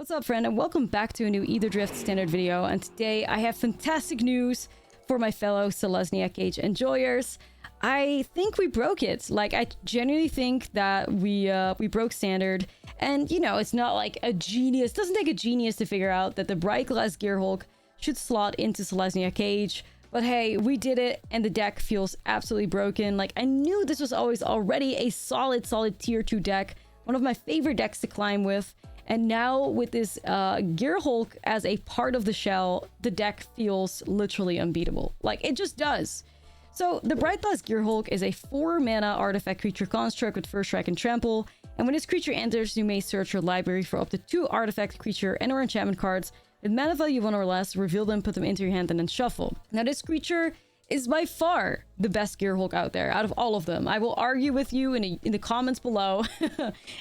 What's up, friend, and welcome back to a new Aetherdrift standard video. And today I have fantastic news for my fellow Selesnya Cage enjoyers. I think we broke it. Like, I genuinely think that we broke standard. And, you know, it's not like a genius. It doesn't take a genius to figure out that the Brrightglass Gearhulk should slot into Selesnya Cage. But hey, we did it, and the deck feels absolutely broken. Like, I knew this was always already a solid tier 2 deck. One of my favorite decks to climb with. And now with this Gearhulk as a part of the shell, the deck feels literally unbeatable. Like, it just does. So the Brrightglass Gearhulk is a 4-mana artifact creature construct with first strike and trample. And when this creature enters, you may search your library for up to 2 artifact, creature, and or enchantment cards with mana value 1 or less, reveal them, put them into your hand, and then shuffle. Now this creature is by far the best Gearhulk out there, out of all of them. I will argue with you in the comments below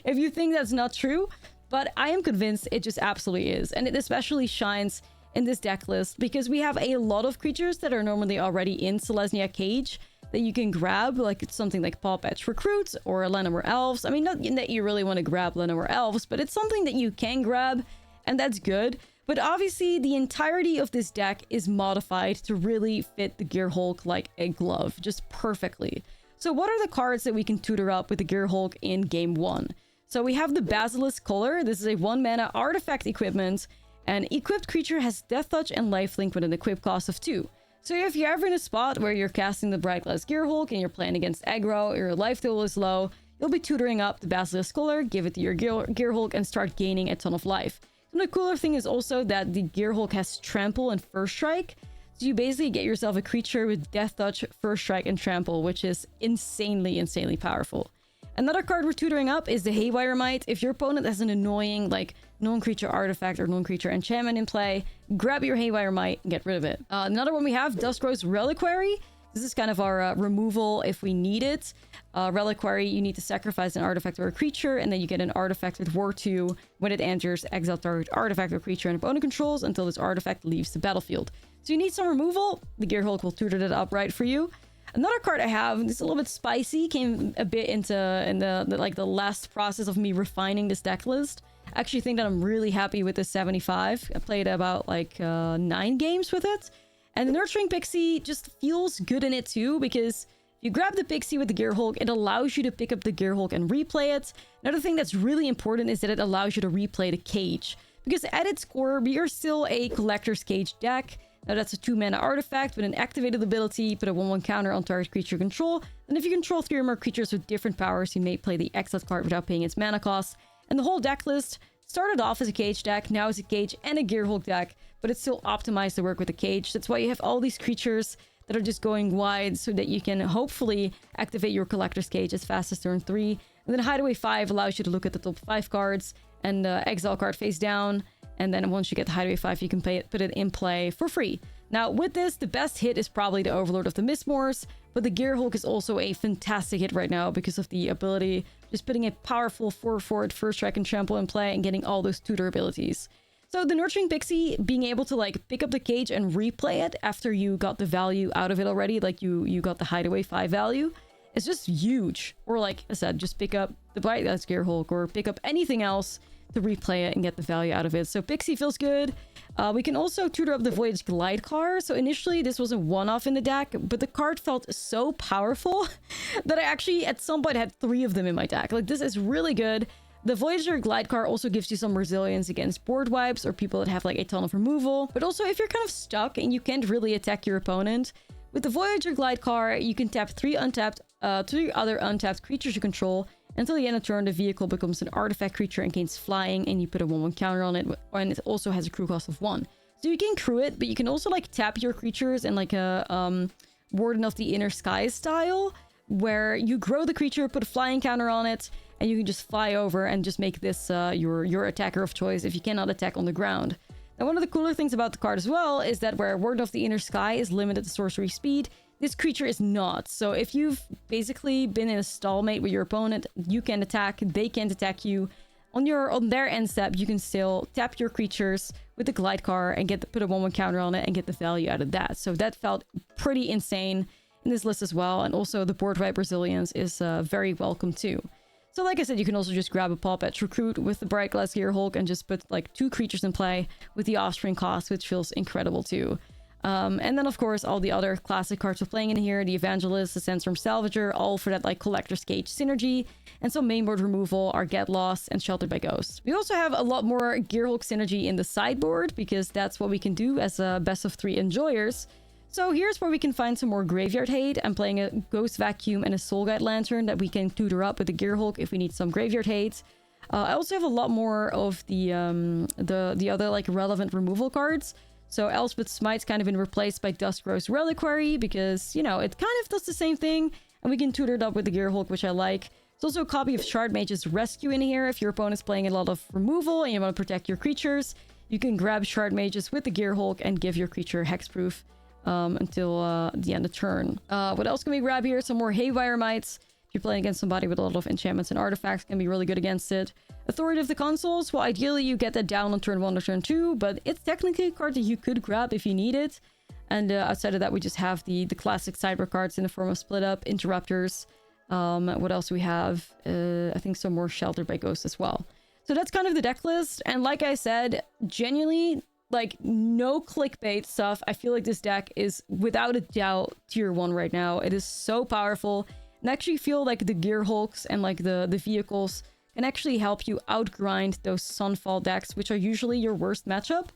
if you think that's not true. But I am convinced it just absolutely is. And it especially shines in this deck list because we have a lot of creatures that are normally already in Selesnya Cage that you can grab, like it's something like Paw Patch Recruits or Llanowar Elves. I mean, not that you really want to grab Llanowar Elves, but it's something that you can grab, and that's good. But obviously, the entirety of this deck is modified to really fit the Gearhulk like a glove, just perfectly. So what are the cards that we can tutor up with the Gearhulk in Game 1? So we have the Basilisk Collar. This is a 1-mana artifact equipment. An equipped creature has Death Touch and Lifelink with an equip cost of 2. So if you're ever in a spot where you're casting the Brrightglass Gearhulk and you're playing against aggro, or your life total is low, you'll be tutoring up the Basilisk Collar, give it to your Gearhulk, and start gaining a ton of life. And the cooler thing is also that the Gearhulk has Trample and First Strike. So you basically get yourself a creature with Death Touch, First Strike, and Trample, which is insanely powerful. Another card we're tutoring up is the Haywire Might. If your opponent has an annoying, like, non-creature artifact or non-creature enchantment in play, grab your Haywire Might and get rid of it. Another one we have, Duskrow's Reliquary. This is kind of our removal if we need it. Reliquary, you need to sacrifice an artifact or a creature, and then you get an artifact with War 2. When it enters, exile target artifact or creature and opponent controls until this artifact leaves the battlefield. So you need some removal. The Gearhulk will tutor that up right for you. Another card I have, and it's a little bit spicy, came a bit into the last process of me refining this deck list. I actually think that I'm really happy with this 75. I played about like 9 games with it. And the Nurturing Pixie just feels good in it too, because if you grab the Pixie with the Gearhulk, it allows you to pick up the Gearhulk and replay it. Another thing that's really important is that it allows you to replay the Cage. Because at its core, we are still a Collector's Cage deck. Now that's a 2-mana artifact with an activated ability, put a 1/1 counter on target creature control. And if you control 3 or more creatures with different powers, you may play the exiled card without paying its mana cost. And the whole deck list started off as a Cage deck, now is a Cage and a Gearhulk deck, but it's still optimized to work with the Cage. That's why you have all these creatures that are just going wide so that you can hopefully activate your Collector's Cage as fast as turn 3. And then Hideaway 5 allows you to look at the top 5 cards and exile card face down. And then once you get the Hideaway 5, you can put it in play for free. Now, with this, the best hit is probably the Overlord of the Mistmoors, but the Gearhulk is also a fantastic hit right now because of the ability, just putting a powerful 4/4 First Strike and Trample in play and getting all those tutor abilities. So the Nurturing Pixie, being able to like pick up the Cage and replay it after you got the value out of it already, like you got the Hideaway 5 value, is just huge. Or like I said, just pick up the Brrightglass Gearhulk or pick up anything else to replay it and get the value out of it. So Pixie feels good. We can also tutor up the Voyage Glidecar. So initially this was a one-off in the deck, but the card felt so powerful that I actually at some point had 3 of them in my deck. Like, this is really good. The Voyager Glidecar also gives you some resilience against board wipes or people that have like a ton of removal. But also if you're kind of stuck and you can't really attack your opponent, with the Voyager Glidecar, you can tap 3 other untapped creatures you control. Until the end of turn, the vehicle becomes an artifact creature and gains flying, and you put a 1/1 counter on it, and it also has a crew cost of 1. So you can crew it, but you can also like tap your creatures in like a Warden of the Inner Sky style, where you grow the creature, put a flying counter on it, and you can just fly over and just make this your attacker of choice if you cannot attack on the ground. Now, one of the cooler things about the card as well is that where Warden of the Inner Sky is limited to sorcery speed, this creature is not. So if you've basically been in a stalemate with your opponent, you can attack, they can't attack you. On their end step, you can still tap your creatures with the Glidecar and put a 1/1 counter on it and get the value out of that. So that felt pretty insane in this list as well. And also the board wipe resilience is very welcome too. So like I said, you can also just grab a Pop Edge Recruit with the Brrightglass Gearhulk and just put like 2 creatures in play with the Offspring cost, which feels incredible too. And then of course all the other classic cards we're playing in here, the Evangelist, the Sandstorm Salvager, all for that like Collector's Cage synergy, and some mainboard removal are Get Lost and Sheltered by Ghosts. We also have a lot more Gearhulk synergy in the sideboard, because that's what we can do as a best of 3 enjoyers. So here's where we can find some more graveyard hate. I'm playing a Ghost Vacuum and a Soul Guide Lantern that we can tutor up with the Gearhulk if we need some graveyard hate. I also have a lot more of the other like relevant removal cards. So Elspeth's Smite's kind of been replaced by Duskrose Reliquary because, you know, it kind of does the same thing. And we can tutor it up with the Gearhulk, which I like. There's also a copy of Shardmage's Rescue in here. If your opponent's playing a lot of removal and you want to protect your creatures, you can grab Shardmages with the Gearhulk and give your creature hexproof until the end of turn. What else can we grab here? Some more Haywire Mites. If you're playing against somebody with a lot of enchantments and artifacts, can be really good against it. Authority of the Consoles. Well, ideally you get that down on turn 1 or turn 2, but it's technically a card that you could grab if you need it. And outside of that, we just have the classic sideboard cards in the form of Split Up, Interrupters. What else do we have? I think some more Sheltered by Ghosts as well. So that's kind of the deck list. And like I said, genuinely, like, no clickbait stuff. I feel like this deck is without a doubt tier 1 right now. It is so powerful. And I actually feel like the Gearhulks and like the vehicles can actually help you outgrind those Sunfall decks, which are usually your worst matchup.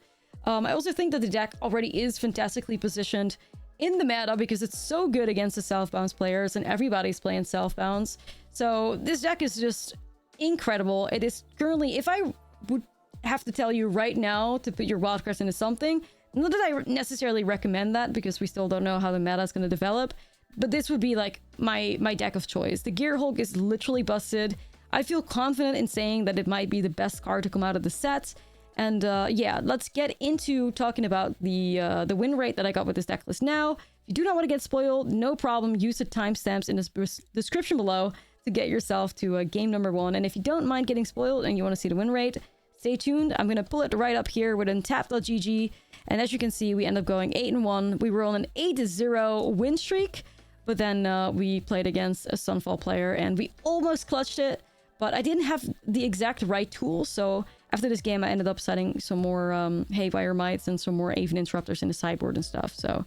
I also think that the deck already is fantastically positioned in the meta because it's so good against the Southbounds players and everybody's playing Southbounds. So this deck is just incredible. It is currently, if I would have to tell you right now to put your wildcards into something, not that I necessarily recommend that because we still don't know how the meta is going to develop, but this would be like my deck of choice. The Gearhulk is literally busted. I feel confident in saying that it might be the best card to come out of the set. And yeah, let's get into talking about the win rate that I got with this deck list now. If you do not want to get spoiled, no problem. Use the timestamps in the description below to get yourself to game number 1. And if you don't mind getting spoiled and you want to see the win rate, stay tuned. I'm going to pull it right up here with untap.gg. And as you can see, we end up going 8-1. We were on an 8-0 win streak. But then we played against a Sunfall player and we almost clutched it. But I didn't have the exact right tools. So after this game, I ended up setting some more Haywire Mites and some more Aven Interrupters in the sideboard and stuff. So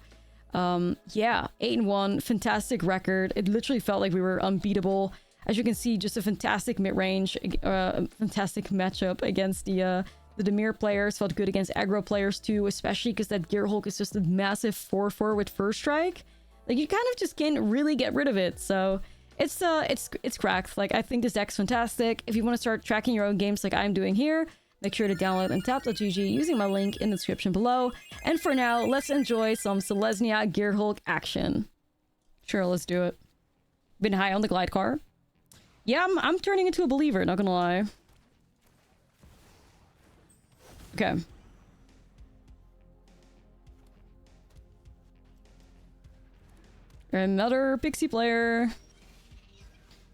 yeah, 8-1. Fantastic record. It literally felt like we were unbeatable. As you can see, just a fantastic mid-range, fantastic matchup against the Dimir players. Felt good against aggro players too, especially because that Gearhulk is just a massive 4/4 with First Strike. Like, you kind of just can't really get rid of it. So it's cracked. Like, I think this deck's fantastic. If you want to start tracking your own games like I'm doing here, make sure to download untap.gg using my link in the description below. And for now, let's enjoy some Selesnya Gearhulk action. Sure, let's do it. Been high on the glide car. Yeah, I'm turning into a believer, not gonna lie. Okay. Another Pixie player.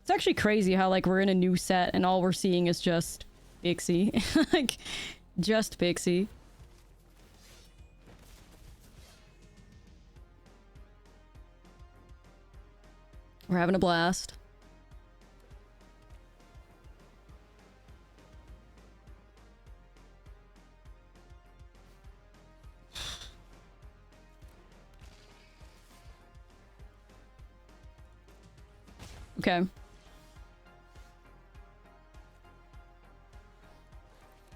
It's actually crazy how, like, we're in a new set and all we're seeing is just Pixie. Like, just Pixie. We're having a blast. Okay.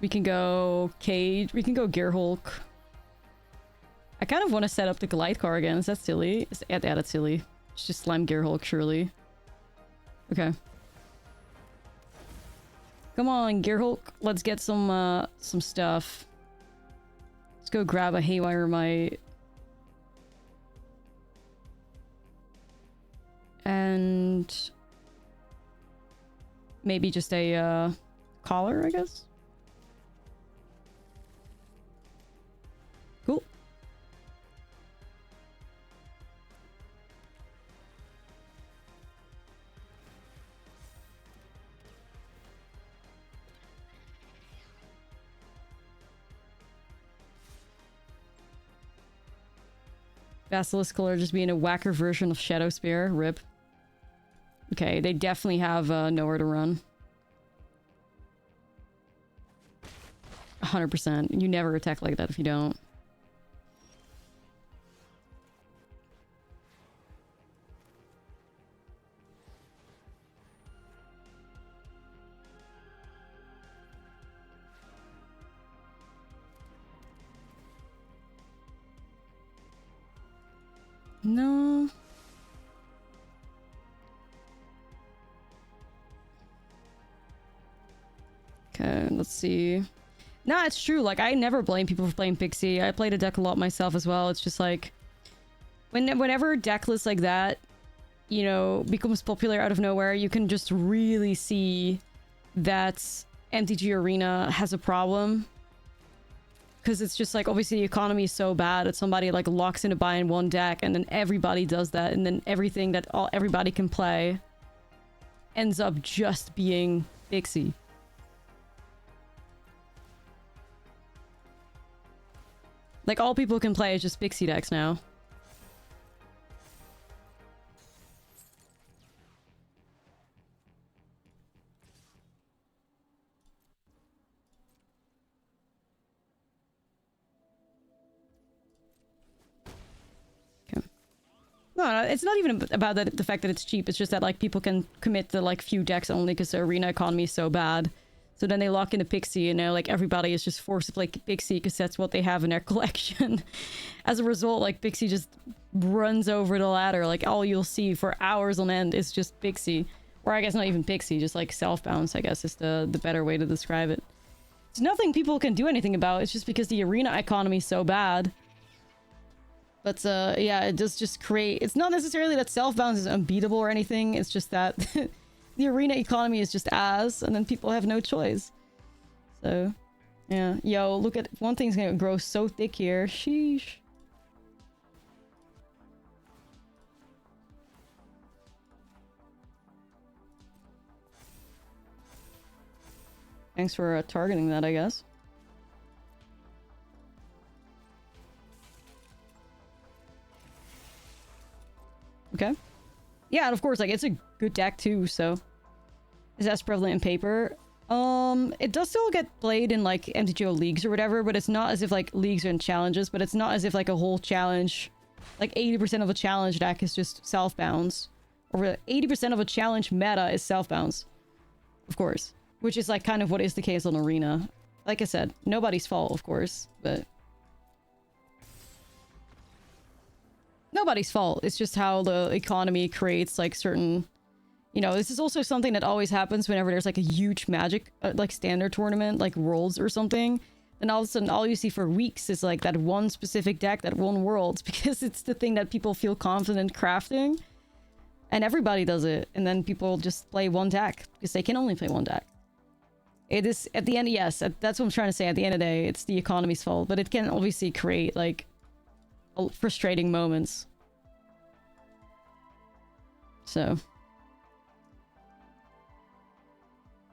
We can go Cage. We can go Gearhulk. I kind of want to set up the Glide car again. Is that silly? Yeah, that's silly. It's just slam Gearhulk, surely. Okay. Come on, Gearhulk. Let's get some stuff. Let's go grab a Haywire Mite. And maybe just a collar, I guess. Cool. Basilisk Killer just being a whacker version of Shadow Spear. Rip. Okay, they definitely have nowhere to run. 100%. You never attack like that if you don't. No. Okay, let's see. Nah, it's true. Like, I never blame people for playing Pixie. I played a deck a lot myself as well. It's just like, whenever deck lists like that, you know, becomes popular out of nowhere, you can just really see that MTG Arena has a problem. Because it's just like, obviously the economy is so bad that somebody like locks into buying one deck and then everybody does that, and then everything that everybody can play ends up just being Pixie. Like, all people can play is just Pixie decks now. Okay. No, it's not even about the fact that it's cheap. It's just that, like, people can commit to, like, few decks only because the arena economy is so bad. So then they lock into Pixie, and now, like, everybody is just forced to play Pixie because that's what they have in their collection. As a result, like, Pixie just runs over the ladder. Like, all you'll see for hours on end is just Pixie. Or I guess not even Pixie, just, like, self-bounce, I guess is the better way to describe it. It's nothing people can do anything about. It's just because the arena economy is so bad. But, yeah, it does just create... It's not necessarily that self-bounce is unbeatable or anything. It's just that... the arena economy is just ass, and then people have no choice. So, yeah. Yo, look at... One thing's gonna grow so thick here. Sheesh. Thanks for targeting that, I guess. Okay. Yeah, and of course, like, it's a good deck too, so... Is that prevalent in paper? It does still get played in, like, MTGO leagues or whatever, but it's not as if, like, leagues and challenges, but it's not as if, like, a whole challenge... Like, 80% of a challenge deck is just self-bounce. Or 80% of a challenge meta is self-bounce. Of course. Which is, like, kind of what is the case on Arena. Like I said, nobody's fault, of course, but... Nobody's fault. It's just how the economy creates, like, certain... You know, this is also something that always happens whenever there's, like, a huge Magic, like, standard tournament, like Worlds or something. And all of a sudden, all you see for weeks is, like, that one specific deck, that one Worlds, because it's the thing that people feel confident crafting. And everybody does it. And then people just play one deck, because they can only play one deck. It is, at the end, yes, that's what I'm trying to say. At the end of the day, it's the economy's fault. But it can obviously create, like, frustrating moments. So...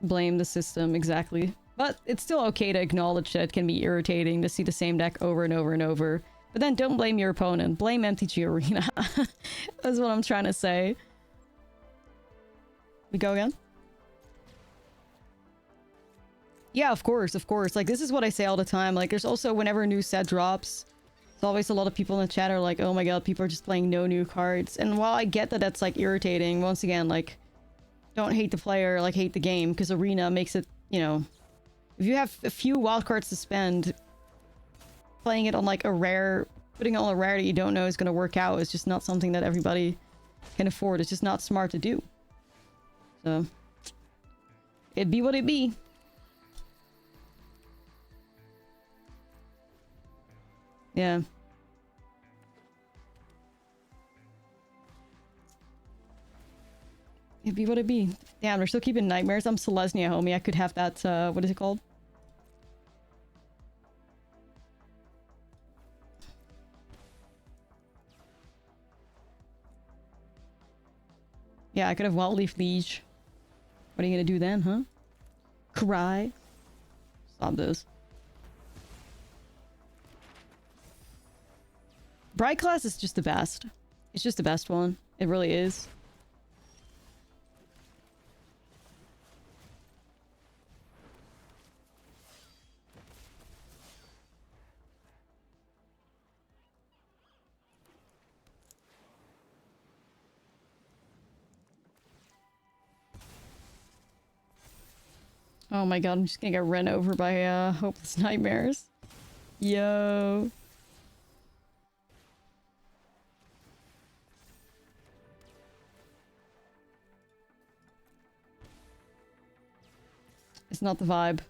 Blame the system, exactly. But it's still okay to acknowledge that it can be irritating to see the same deck over and over and over. But then don't blame your opponent. Blame MTG Arena. That's what I'm trying to say. We go again? Yeah, of course, of course. Like, this is what I say all the time. Like, there's also, whenever a new set drops, there's always a lot of people in the chat are like, oh my god, people are just playing no new cards. And while I get that that's, like, irritating, once again, like... Don't hate the player, like, hate the game, because Arena makes it, you know... If you have a few wildcards to spend, playing it on, like, a rare... Putting it on a rare that you don't know is going to work out is just not something that everybody can afford. It's just not smart to do. So... It be what it be. Yeah. It'd be what it be. Damn, we're still keeping nightmares. I'm Selesnya, homie. I could have that, what is it called? Yeah, I could have Wildleaf Liege. What are you gonna do then, huh? Cry? Stop this. Brrightglass is just the best. It's just the best one. It really is. Oh my god, I'm just gonna get run over by Hopeless Nightmares. Yo. It's not the vibe.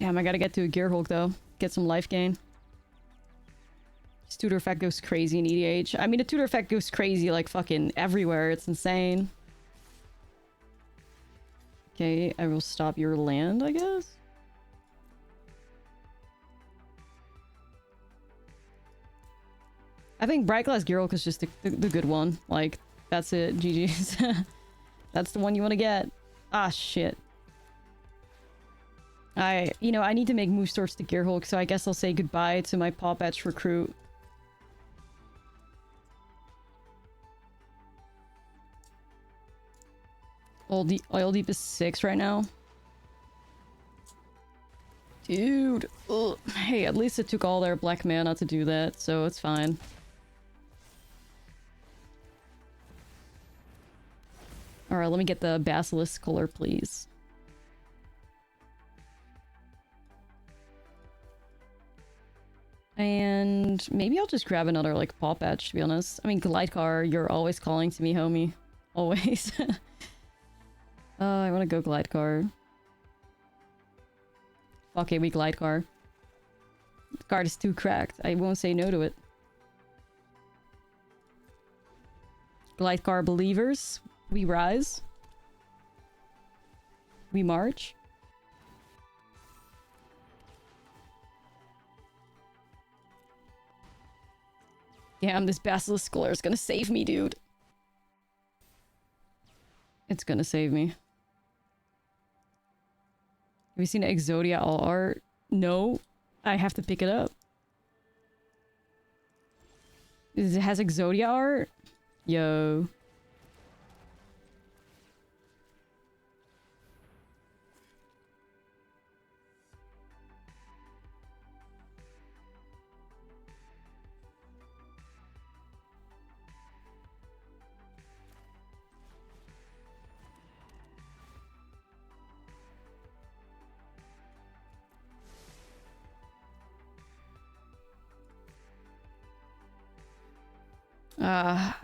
Damn, I gotta get to a Gearhulk though. Get some life gain. This tutor effect goes crazy in EDH. I mean, the tutor effect goes crazy like fucking everywhere. It's insane. Okay, I will stop your land, I guess? I think Brrightglass Gearhulk is just the good one. Like, that's it. GG's. That's the one you want to get. Ah, shit. I need to make move towards the Gearhulk, so I guess I'll say goodbye to my Paw Patch recruit. Oil Deep is 6 right now. Dude. Ugh. Hey, at least it took all their black mana to do that, so it's fine. Alright, let me get the Basilisk color, please. And maybe I'll just grab another, like, Paw Patch, to be honest. I mean, Glidecar, you're always calling to me, homie. Always. I want to go Glidecar. Okay, we Glidecar. The card is too cracked. I won't say no to it. Glidecar believers, we rise. We march. Damn, this Basilisk Color is gonna save me, dude. It's gonna save me. Have you seen Exodia All Art? No. I have to pick it up. It has Exodia art? Yo.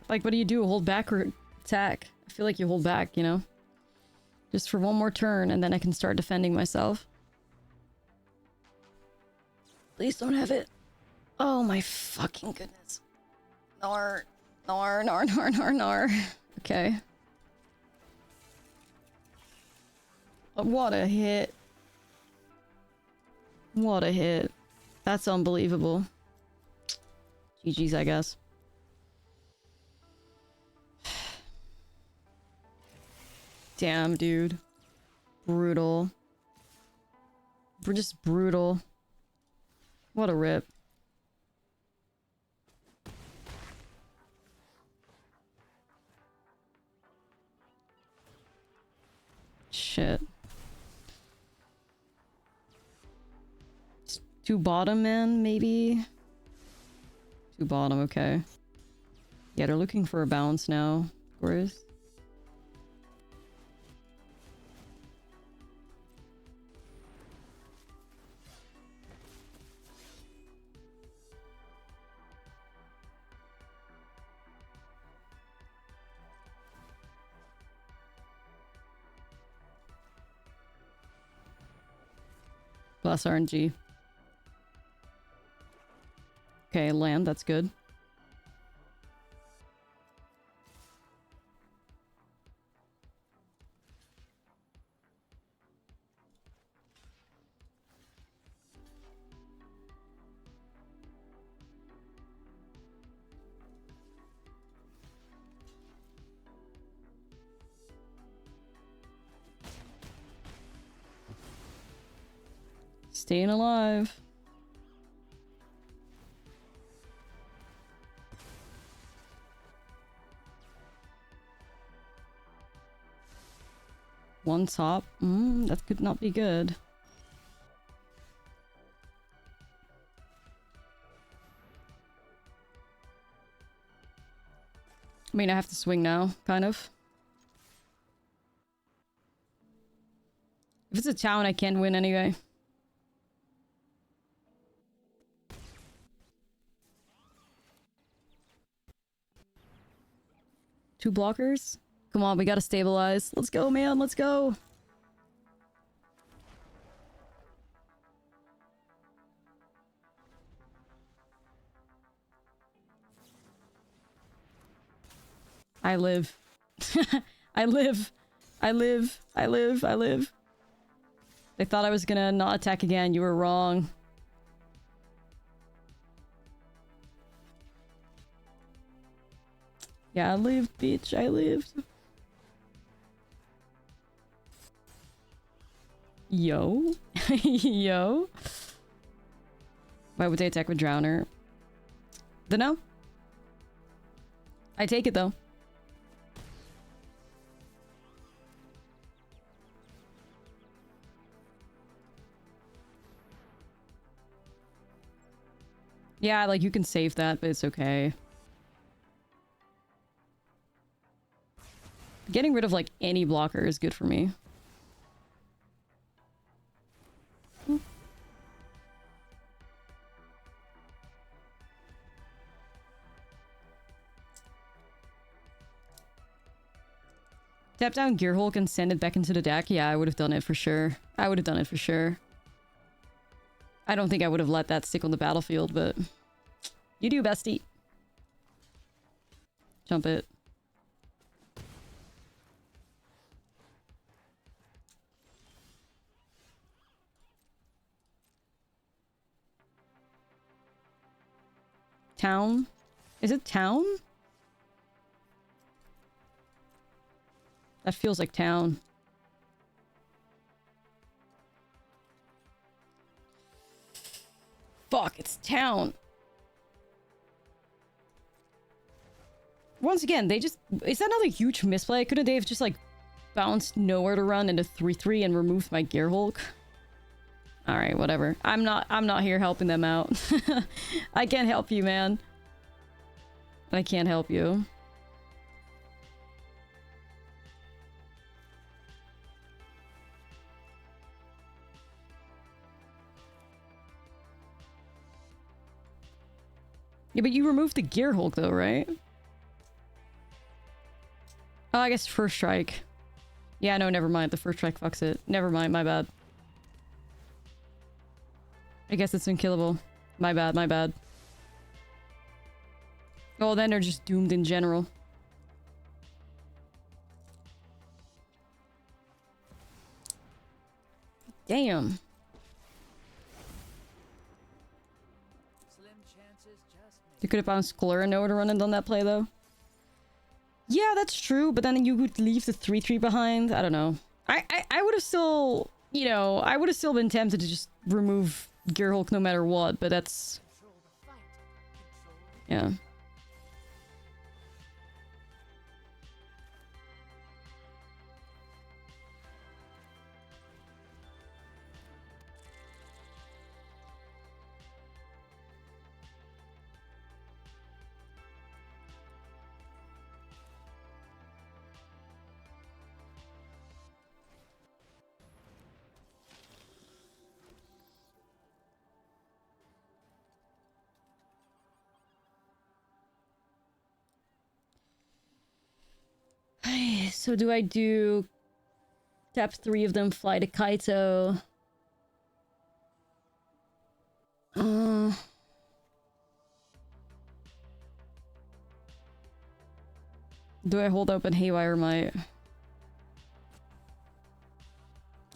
Like, what do you do? Hold back or attack? I feel like you hold back, you know? Just for one more turn, and then I can start defending myself. Please don't have it. Oh my fucking goodness. Nar. Nar, nar, nar, nar, nar. Okay. What a hit. What a hit. That's unbelievable. GG's, I guess. Damn, dude. Brutal. We're just brutal. What a rip. Shit. Two bottom, man, maybe? Two bottom, okay. Yeah, they're looking for a bounce now, of course. Plus RNG. Okay, land, that's good. Staying alive. One top. That could not be good. I mean, I have to swing now, kind of. If it's a town, I can win anyway. Two blockers? Come on, we gotta stabilize. Let's go, man, let's go! I live. I live. I live. I live. I live. They thought I was gonna not attack again. You were wrong. Yeah, I lived, bitch. I lived. Yo. Yo. Why would they attack with Drowner? Dunno. I take it though. Yeah, like you can save that, but it's okay. Getting rid of like any blocker is good for me. Tap down Gearhulk and send it back into the deck? Yeah, I would have done it for sure. I would have done it for sure. I don't think I would have let that stick on the battlefield, but... You do, bestie. Jump it. Town? Is it town? That feels like town. Fuck, it's town. Once again, they just... Is that another huge misplay? Couldn't they have just, like, bounced nowhere to run into 3-3 and removed my Gearhulk? Alright, whatever. I'm not here helping them out. I can't help you, man. I can't help you. Yeah, but you removed the Gearhulk though, right? Oh, I guess first strike. Yeah, no, never mind. The first strike fucks it. Never mind, my bad. I guess it's unkillable. My bad, my bad. Oh, then they're just doomed in general. Damn. You could have bounced Colorano to run and done that play, though. Yeah, that's true, but then you would leave the 3-3 behind. I don't know. I would have still, you know, I would have still been tempted to just remove Gearhulk no matter what, but that's... Yeah. So do I do tap 3 of them, fly to Kaito? Do I hold open Haywire Might?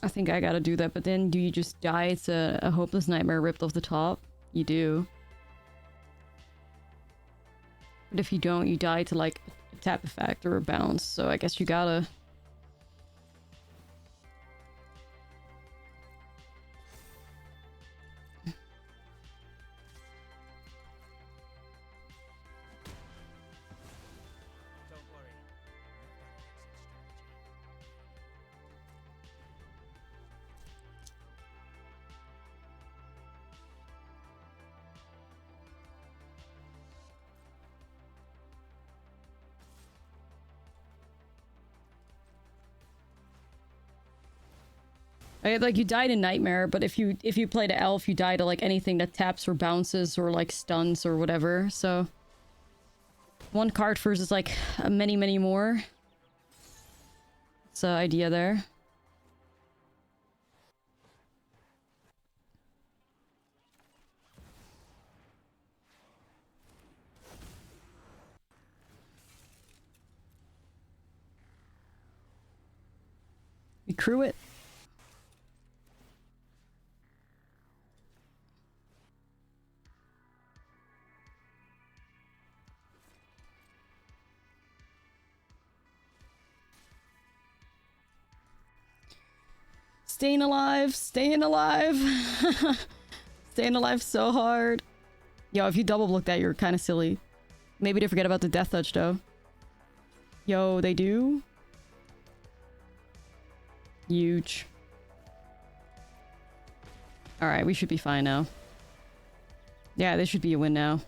I think I gotta do that, but then do you just die? It's a Hopeless Nightmare ripped off the top? You do. But if you don't, you die to like a tap effect or a bounce, so I guess you gotta... Like, you die to Nightmare, but if you play to Elf, you die to, like, anything that taps or bounces or, like, stuns or whatever, so... One card versus, like, many, many more. That's the idea there. We crew it. Staying alive, staying alive. Staying alive so hard. Yo, if you double block that, you're kind of silly. Maybe they forget about the death touch though. Yo, they do? Huge. Alright, we should be fine now. Yeah, this should be a win now.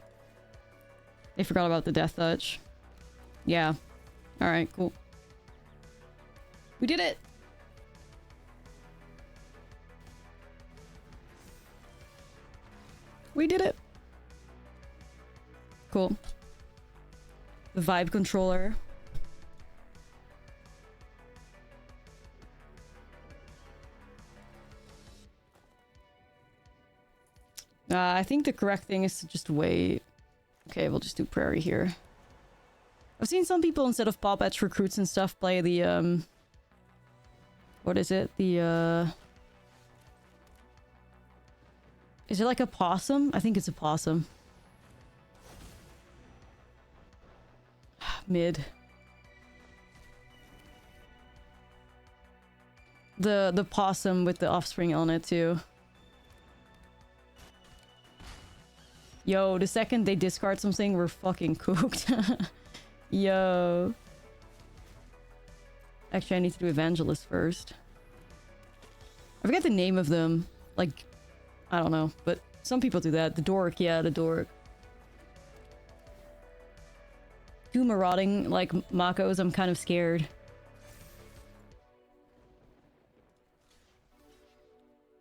They forgot about the death touch. Yeah. Alright, cool. We did it! We did it! Cool. The vibe controller. I think the correct thing is to just wait. Okay, we'll just do Prairie here. I've seen some people, instead of Pop Edge recruits and stuff, play the, what is it? The, is it like a possum? I think it's a possum. Mid. The possum with the offspring on it, too. Yo, the second they discard something, we're fucking cooked. Yo. Actually, I need to do Evangelist first. I forget the name of them. Like, I don't know. But some people do that. The Dork, yeah, the Dork. Two marauding, like, Makos, I'm kind of scared.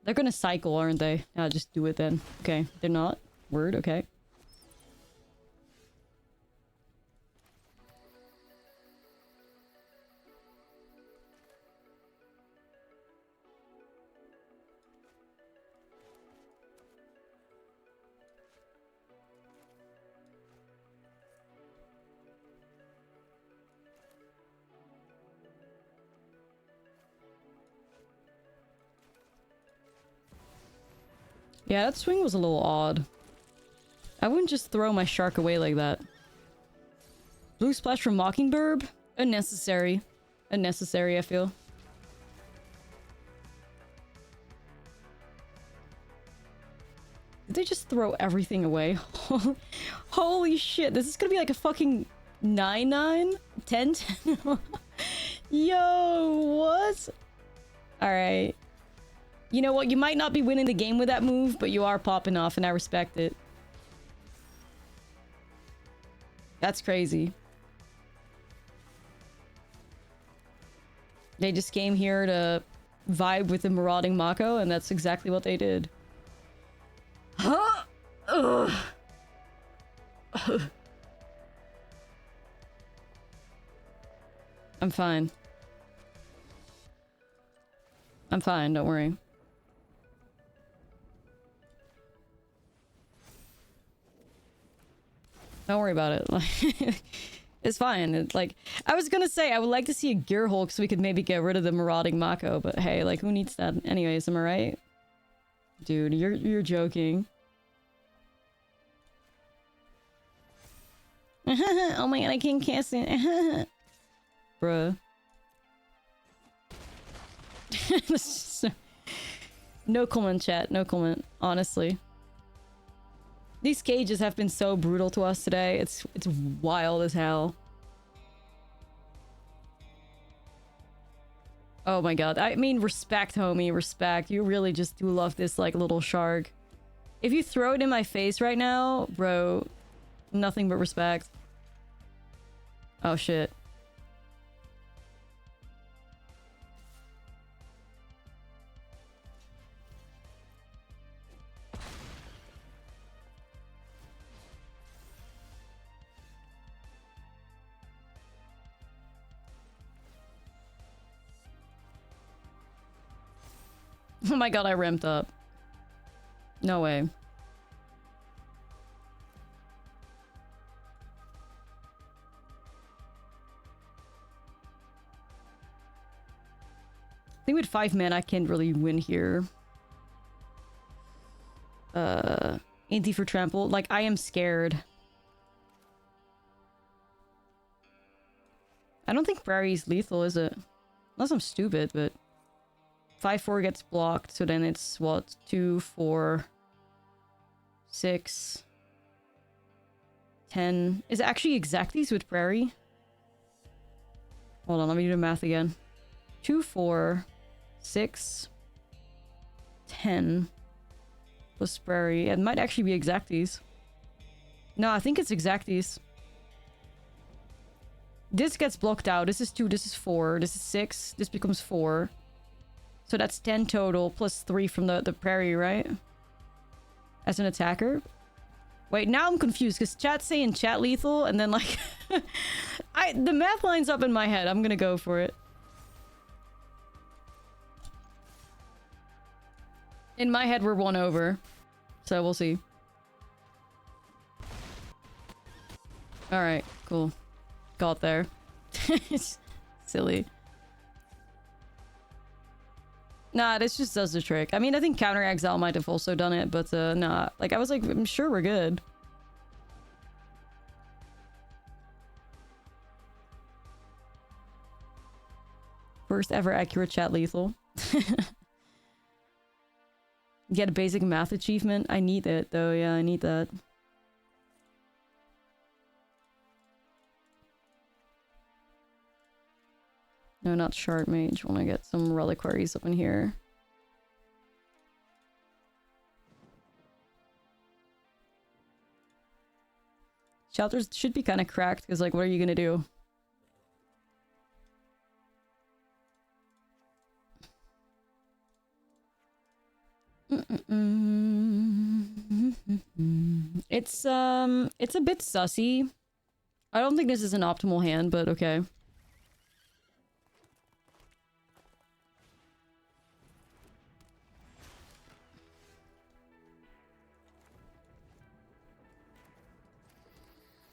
They're gonna cycle, aren't they? Yeah, just do it then. Okay, they're not. Word, okay. Yeah, that swing was a little odd. I wouldn't just throw my shark away like that. Blue splash from Mockingbird? Unnecessary. Unnecessary, I feel. Did they just throw everything away? Holy shit, this is gonna be like a fucking 9-9? 10-10? Yo, what? Alright. You know what, you might not be winning the game with that move, but you are popping off and I respect it. That's crazy. They just came here to vibe with the marauding Mako, and that's exactly what they did. Huh? Ugh. I'm fine. I'm fine, don't worry. Don't worry about it. Like, it's fine. It's like, I was gonna say, I would like to see a Gearhulk so we could maybe get rid of the marauding Mako, but hey, like, who needs that? Anyways, am I right? Dude, you're joking. Oh my god, I can't cast it. Bruh. No comment, chat. No comment. Honestly. These cages have been so brutal to us today. It's wild as hell. Oh my god. I mean, respect, homie. Respect. You really just do love this, like, little shark. If you throw it in my face right now, bro, nothing but respect. Oh, shit. Oh my god, I ramped up. No way. I think with 5 men I can't really win here. Anti for trample. Like, I am scared. I don't think Prairie's lethal, is it? Unless I'm stupid, but... 5-4 gets blocked, so then it's, what? 2, 4... 6... 10... Is it actually exacties with Prairie? Hold on, let me do the math again. 2, 4... 6... 10... plus Prairie. It might actually be exacties. No, I think it's exacties. This gets blocked out. This is 2, this is 4, this is 6, this becomes 4. So that's 10 total, plus 3 from the Prairie, right? As an attacker? Wait, now I'm confused, because chat's saying chat lethal, and then like... the math lines up in my head. I'm gonna go for it. In my head, we're 1 over. So we'll see. Alright, cool. Got there. It's silly. Nah, this just does the trick. I mean, I think Counter Exile might have also done it, but nah. Like, I was like, I'm sure we're good. First ever accurate chat lethal. Get a basic math achievement. I need it, though. Yeah, I need that. No, not Shard Mage. Want to get some reliquaries up in here. Shelters should be kind of cracked, because, like, what are you gonna do? It's a bit sussy. I don't think this is an optimal hand, but okay.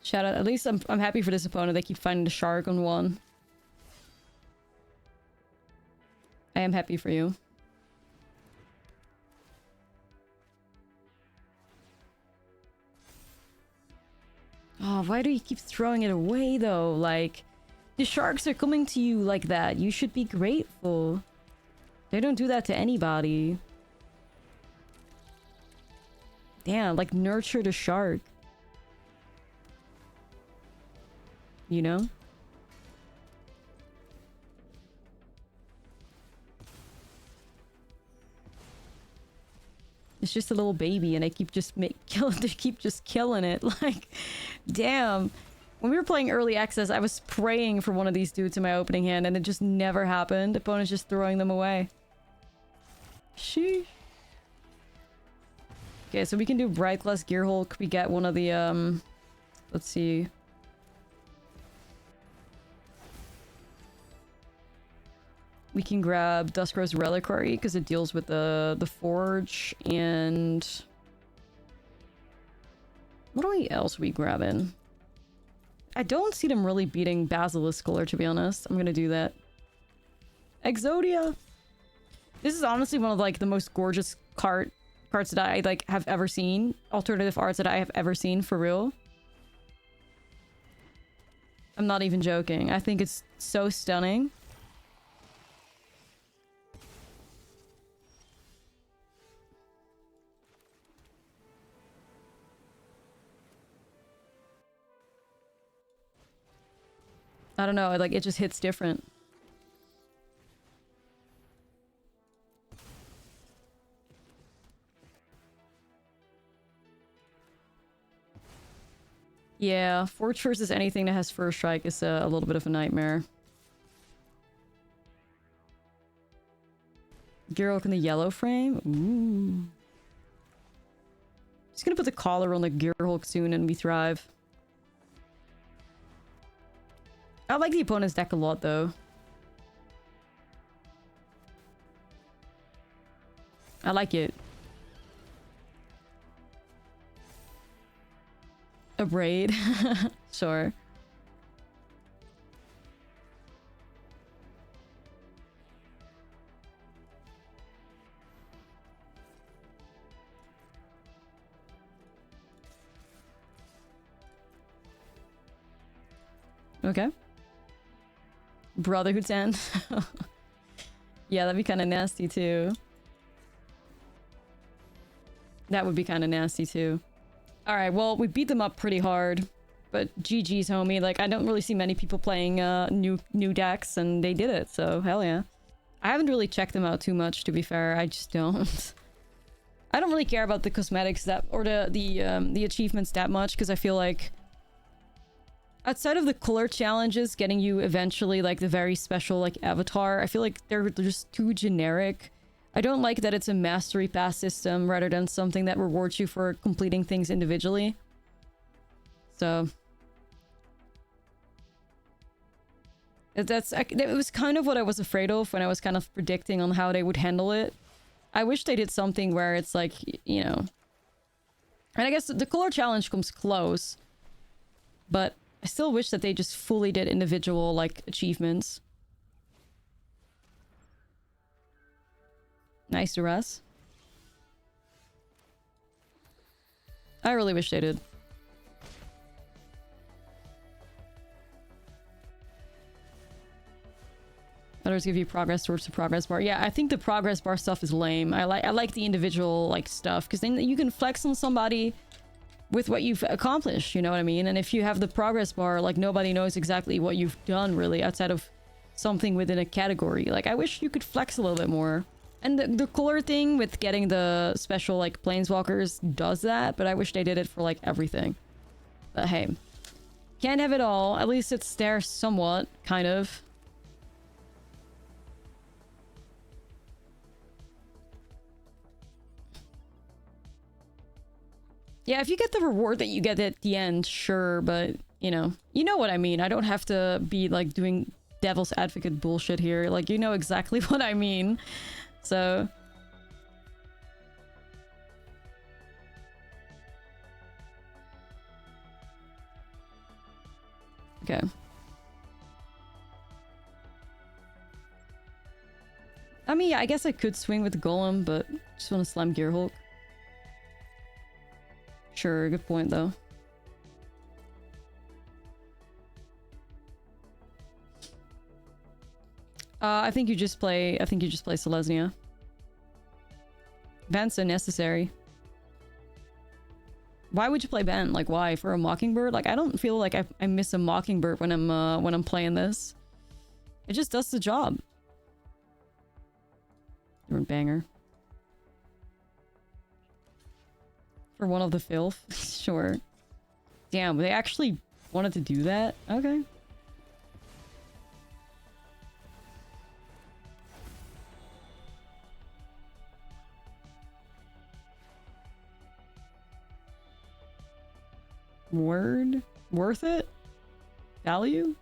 Shout out. At least I'm happy for this opponent. They keep finding the shark on 1. I am happy for you. Oh, why do you keep throwing it away, though? Like, the sharks are coming to you like that. You should be grateful. They don't do that to anybody. Damn, like, nurture the shark. You know? It's just a little baby, and I keep just killing it. Like, damn. When we were playing early access, I was praying for one of these dudes in my opening hand, and it just never happened. Opponent's just throwing them away. Sheesh. Okay, so we can do Brrightglass Gearhulk. We get one of the let's see. We can grab Duskrow's Reliquary because it deals with the Forge, and what else are we grabbing? I don't see them really beating Basilisk, to be honest. I'm gonna do that. Exodia. This is honestly one of like the most gorgeous cards that I like have ever seen. Alternative arts that I have ever seen, for real. I'm not even joking. I think it's so stunning. I don't know, like, it just hits different. Yeah, Forge versus anything that has First Strike is a little bit of a nightmare. Gearhulk in the yellow frame? Ooh. Just gonna put the collar on the Gearhulk soon and we thrive. I like the opponent's deck a lot, though. I like it. A braid? Sure. Okay. Brotherhood Sand. Yeah, that'd be kind of nasty too. That would be kind of nasty too. Alright, well, we beat them up pretty hard. But GG's, homie. Like, I don't really see many people playing new decks, and they did it, so hell yeah. I haven't really checked them out too much, to be fair. I just don't. I don't really care about the cosmetics that, or the achievements that much, because I feel like outside of the color challenges getting you eventually like the very special like avatar, I feel like they're just too generic. I don't like that it's a mastery pass system rather than something that rewards you for completing things individually. So it was kind of what I was afraid of when I was kind of predicting on how they would handle it. I wish they did something where it's like, you know, and I guess the color challenge comes close, but I still wish that they just fully did individual like achievements. Nice duress. I really wish they did. Others give you progress towards the progress bar. Yeah, I think the progress bar stuff is lame. I like the individual like stuff, because then you can flex on somebody with what you've accomplished, you know what I mean? And if you have the progress bar, like nobody knows exactly what you've done really outside of something within a category. Like I wish you could flex a little bit more. And the color thing with getting the special like planeswalkers does that, but I wish they did it for like everything. But hey, can't have it all. At least it's there somewhat, kind of. Yeah, if you get the reward that you get at the end, sure, but, you know what I mean. I don't have to be, like, doing devil's advocate bullshit here. Like, you know exactly what I mean. So... okay. I mean, yeah, I guess I could swing with Golem, but just want to slam Gearhulk. Sure, good point though. I think you just play Selesnya. Ben's unnecessary. Why would you play Ben? Like why? For a Mockingbird? Like I don't feel like I miss a Mockingbird when I'm playing this. It just does the job. You're a banger. For one of the filth? Sure. Damn, they actually wanted to do that? Okay. Word? Worth it? Value?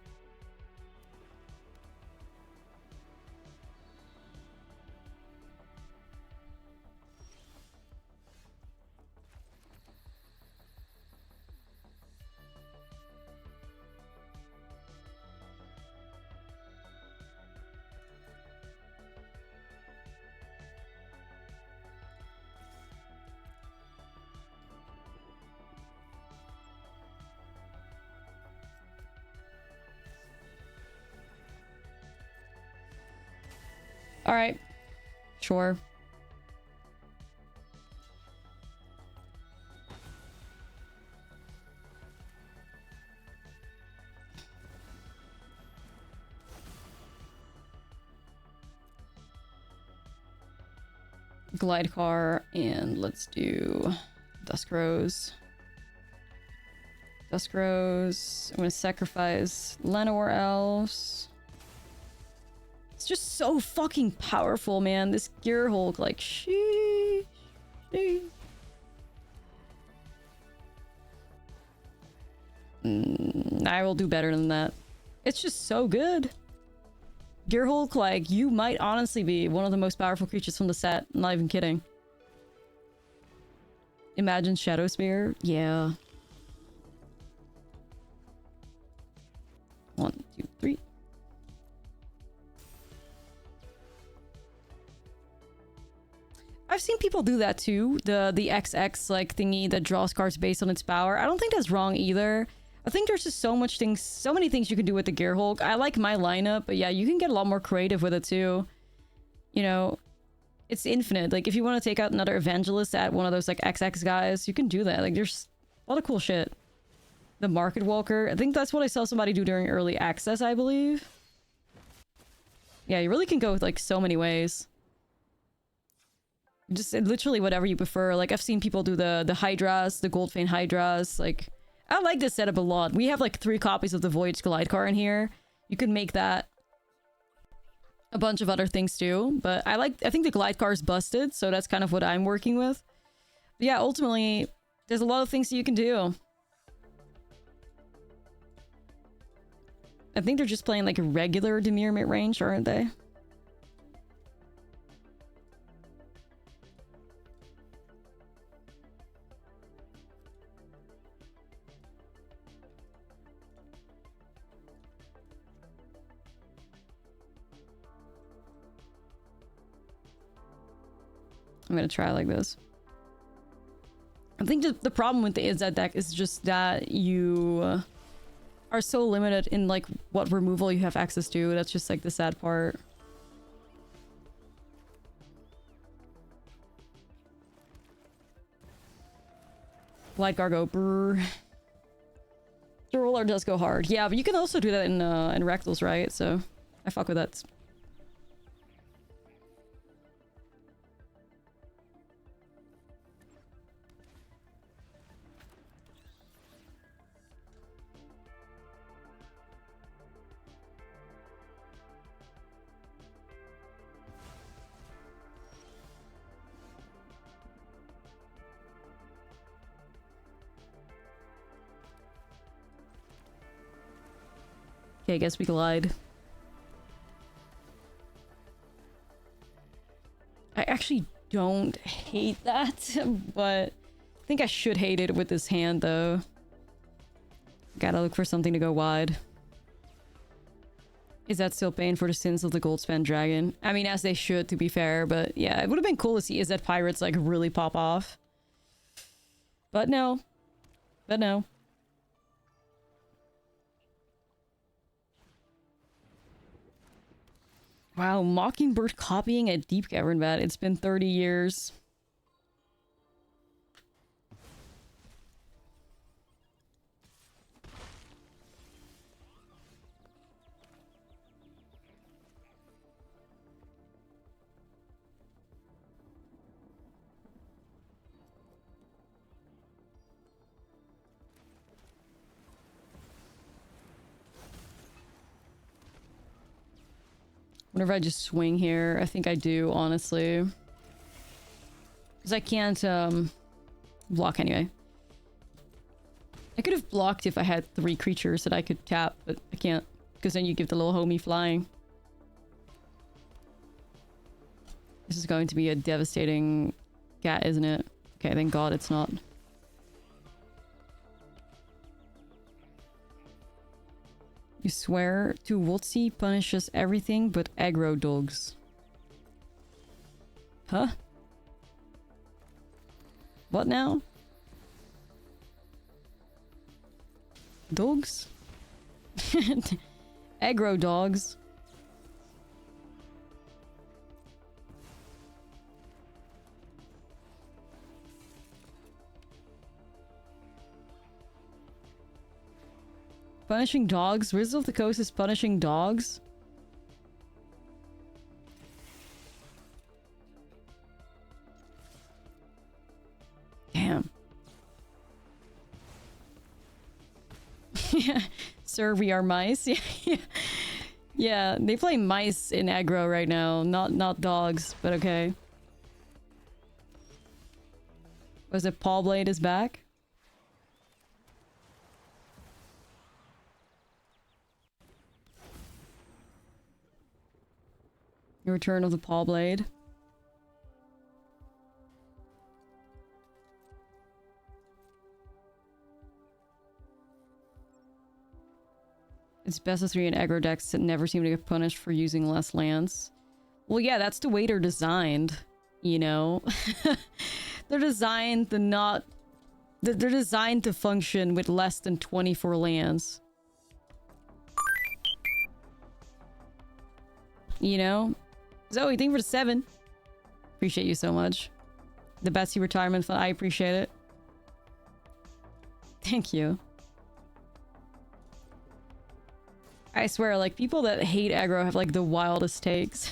Alright. Sure. Glide car, and let's do Dusk Rose. Dusk Rose. I'm gonna sacrifice Llanowar Elves. It's just so fucking powerful, man. This Gearhulk, like, sheesh. I will do better than that. It's just so good. Gearhulk, like, you might honestly be one of the most powerful creatures from the set. I'm not even kidding. Imagine Shadow Spear. Yeah. 1, 2, 3. I've seen people do that too. The XX like thingy that draws cards based on its power. I don't think that's wrong either. I think there's just so many things you can do with the Gearhulk. I like my lineup, but yeah, you can get a lot more creative with it too. You know, it's infinite. Like if you want to take out another Evangelist at one of those like XX guys, you can do that. Like there's a lot of cool shit. The Market Walker. I think that's what I saw somebody do during early access, I believe. Yeah, you really can go with like so many ways. Just literally whatever you prefer. Like I've seen people do the Hydras, the Goldfane Hydras. Like I like this setup a lot. We have like 3 copies of the Voyage Glidecar in here. You can make that a bunch of other things too. But I think the Glidecar is busted, so that's kind of what I'm working with. But yeah, ultimately, there's a lot of things that you can do. I think they're just playing like a regular Dimir mid-range, aren't they? I'm gonna try like this. I think the problem with the IZ deck is just that you are so limited in like what removal you have access to. That's just like the sad part. Light Gargo, brr. The roller does go hard. Yeah, but you can also do that in Rectals, right? So I fuck with that. Okay, I guess we glide. I actually don't hate that, but I think I should hate it with this hand, though. Gotta look for something to go wide. Is that still paying for the sins of the Goldspan Dragon? I mean, as they should, to be fair, but yeah, it would have been cool to see Is that Pirates, like, really pop off. But no. But no. Wow, Mockingbird copying a Deep Cavern Bat. It's been 30 years. Whenever I just swing here, I think I do, honestly. Because I can't, block anyway. I could have blocked if I had 3 creatures that I could tap, but I can't. Because then you give the little homie flying. This is going to be a devastating gat, isn't it? Okay, thank God it's not. You swear to Wotzi punishes everything but aggro dogs. Huh? What now? Dogs? Aggro dogs. Punishing dogs? Wizard of the Coast is punishing dogs? Damn. Yeah. Sir, we are mice. Yeah. Yeah, they play mice in aggro right now, not dogs, but okay. Was it Paw Blade is back? The return of the Paw Blade. It's best of 3 in aggro decks that never seem to get punished for using less lands. Well, yeah, that's the way they're designed, you know? They're designed to not... They're designed to function with less than 24 lands. You know? Zoe, thank you for the 7. Appreciate you so much. The Betsy retirement fund, I appreciate it. Thank you. I swear, like, people that hate aggro have, like, the wildest takes.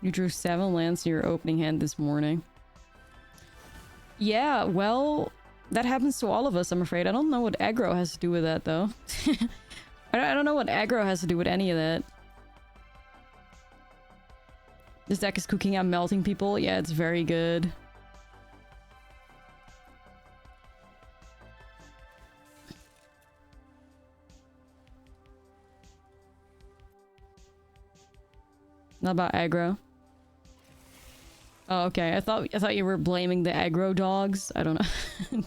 You drew 7 lands to your opening hand this morning. Yeah, well, that happens to all of us, I'm afraid. I don't know what aggro has to do with that, though. I don't know what aggro has to do with any of that. This deck is cooking out melting people. Yeah, it's very good. Not about aggro. Oh, okay. I thought you were blaming the aggro dogs. I don't know.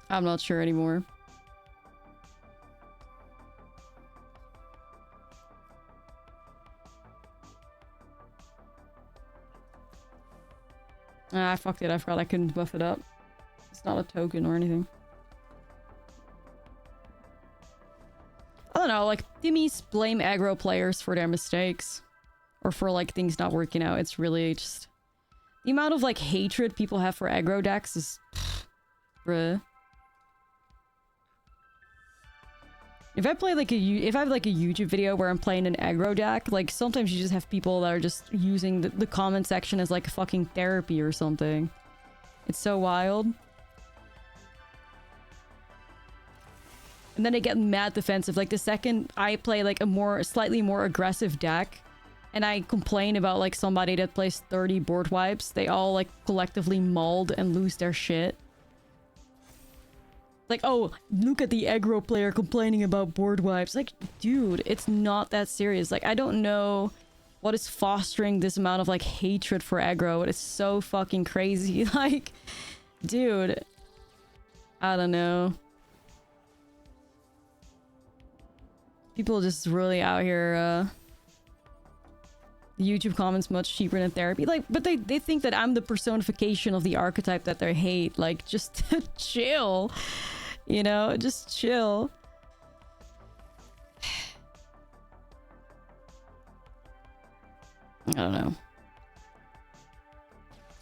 I'm not sure anymore. Ah, I fucked it. I forgot I couldn't buff it up. It's not a token or anything. I don't know, like, Timmies blame aggro players for their mistakes. Or for, like, things not working out. It's really just... The amount of, like, hatred people have for aggro decks is... bruh. If I play, like, if I have, like, a YouTube video where I'm playing an aggro deck, like, sometimes you just have people that are just using the comment section as, like, fucking therapy or something. It's so wild. And then they get mad defensive. Like, the second I play, like, a slightly more aggressive deck... and I complain about, like, somebody that plays 30 board wipes, they all, like, collectively mauled and lose their shit. Like, oh, look at the aggro player complaining about board wipes. Like, dude, it's not that serious. Like, I don't know what is fostering this amount of, like, hatred for aggro. It's so fucking crazy. Like, dude. I don't know. People just really out here, YouTube comments much cheaper than therapy. Like, but they think that I'm the personification of the archetype that they hate. Like, just chill. You know, just chill. I don't know.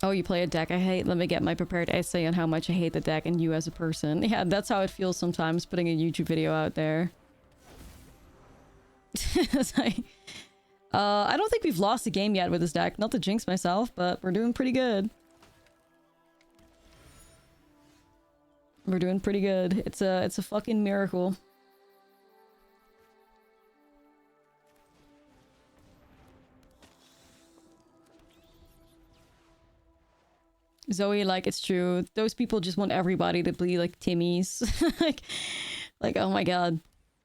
Oh, you play a deck I hate? Let me get my prepared essay on how much I hate the deck and you as a person. Yeah, that's how it feels sometimes, putting a YouTube video out there. It's like... I don't think we've lost a game yet with this deck. Not to jinx myself, but we're doing pretty good. We're doing pretty good. It's a fucking miracle. Zoe, like, it's true. Those people just want everybody to be like Timmies. like, oh my god.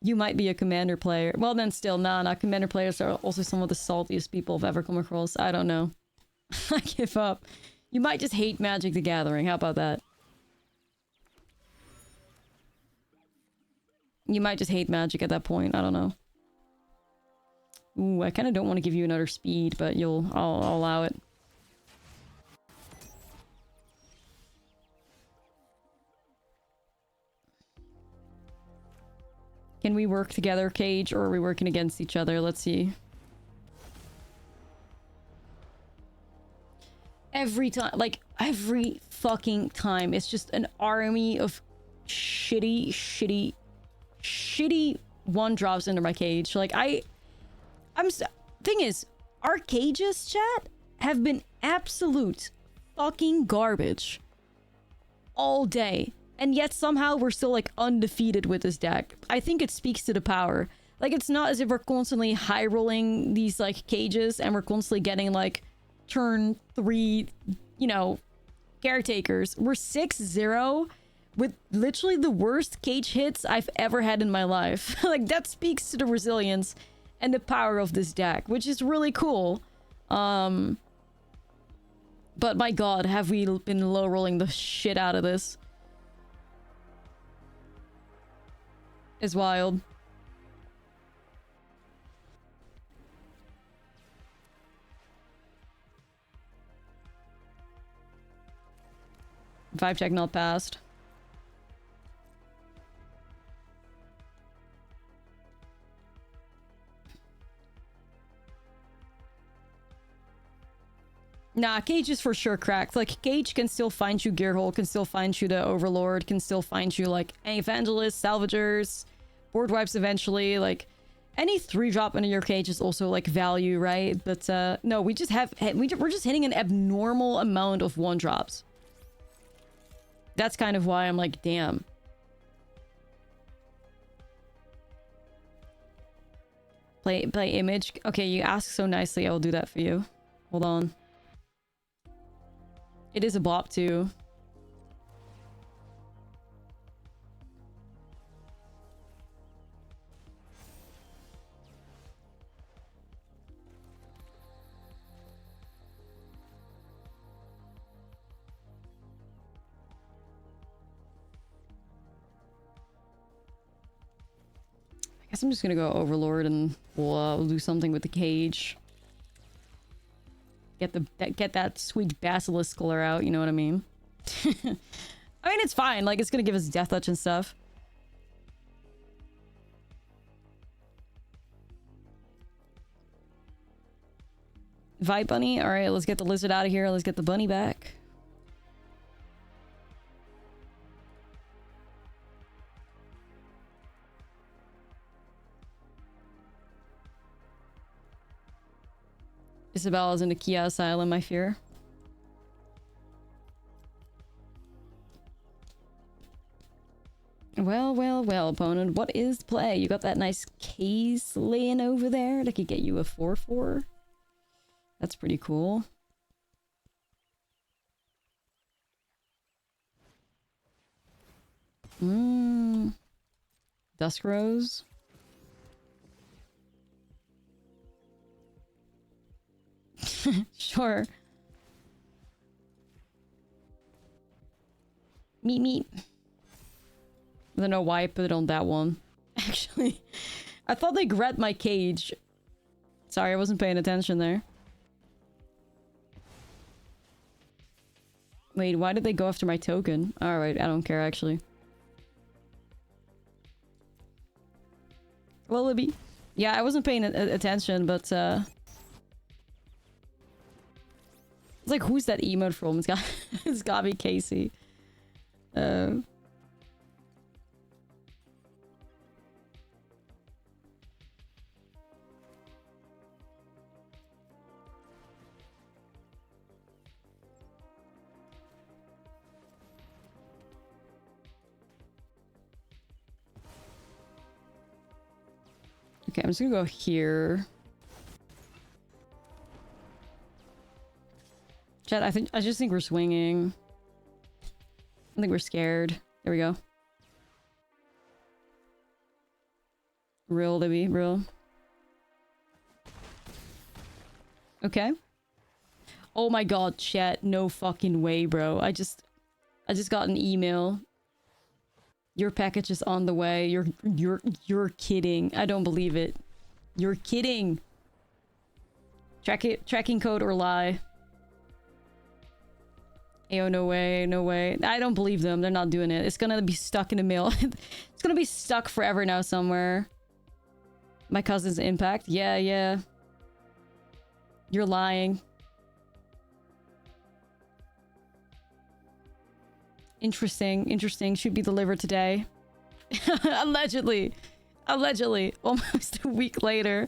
You might be a commander player. Well, then still, nah, commander players are also some of the saltiest people I've ever come across. I don't know. I give up. You might just hate Magic the Gathering. How about that? You might just hate Magic at that point. I don't know. Ooh, I kind of don't want to give you another speed, but I'll allow it. Can we work together, Cage, or are we working against each other? Let's see. Every time, like, every fucking time, it's just an army of shitty one drops into my cage. Like, thing is, our cages, chat, have been absolute fucking garbage all day. And yet somehow we're still, like, undefeated with this deck. I think it speaks to the power. Like, it's not as if we're constantly high rolling these, like, cages and we're constantly getting, like, turn 3, you know, caretakers. We're 6-0 with literally the worst cage hits I've ever had in my life. Like, that speaks to the resilience and the power of this deck, which is really cool. But my god, have we been low rolling the shit out of this. It's wild. Vibe check not passed. Nah, Cage is for sure cracked. Like, Cage can still find you Gearhulk, can still find you the Overlord, can still find you, like, Evangelists, Salvagers, board wipes eventually. Like, any 3-drop into your Cage is also, like, value, right? But, no, we just have... We're just hitting an abnormal amount of 1-drops. That's kind of why I'm like, damn. Play image. Okay, you ask so nicely, I will do that for you. Hold on. It is a bop too. I guess I'm just gonna go Overlord and we'll do something with the Cage. Get that sweet Basilisk color out, you know what I mean? I mean, it's fine. Like, it's gonna give us Death Touch and stuff. Vibe Bunny? Alright, let's get the lizard out of here. Let's get the bunny back. Isabella's in the Kia Asylum, I fear. Well, well, well, opponent. What is the play? You got that nice case laying over there that could get you a 4/4. That's pretty cool. Dusk Rose. Sure. Meet. I don't know why I put it on that one. Actually, I thought they grabbed my Cage. Sorry, I wasn't paying attention there. Wait, why did they go after my token? Alright, I don't care, actually. Hello, Libby. Yeah, I wasn't paying attention, but, it's like, who's that emote from? It's gotta be Casey. Okay, I'm just gonna go here. Chat, I just think we're swinging. I think we're scared. There we go. Real, Libby, real. Okay. Oh my god, chat, no fucking way, bro. I just got an email. Your package is on the way. You're kidding. I don't believe it. You're kidding. Tracking code or lie. Ayo, no way, no way. I don't believe them. They're not doing it. It's gonna be stuck in the mail. It's gonna be stuck forever now somewhere. My cousin's impact. Yeah. You're lying. Interesting. Should be delivered today. Allegedly. Almost a week later.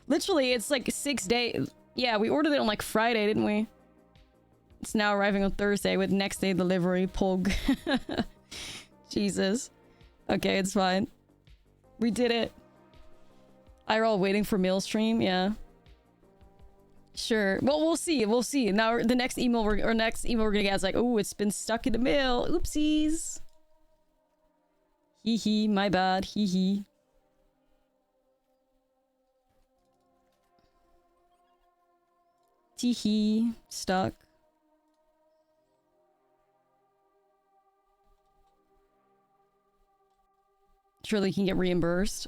Literally, it's like 6 days. Yeah, we ordered it on like Friday, didn't we? It's now arriving on Thursday with next day delivery. Pog. Jesus. Okay, it's fine. We did it. IRL waiting for mail stream, yeah. Sure. Well, we'll see. We'll see. Now, the next email we're gonna get is like, oh, it's been stuck in the mail. Oopsies. Hee hee. My bad. Hee hee. Tee hee. Stuck. Surely can get reimbursed.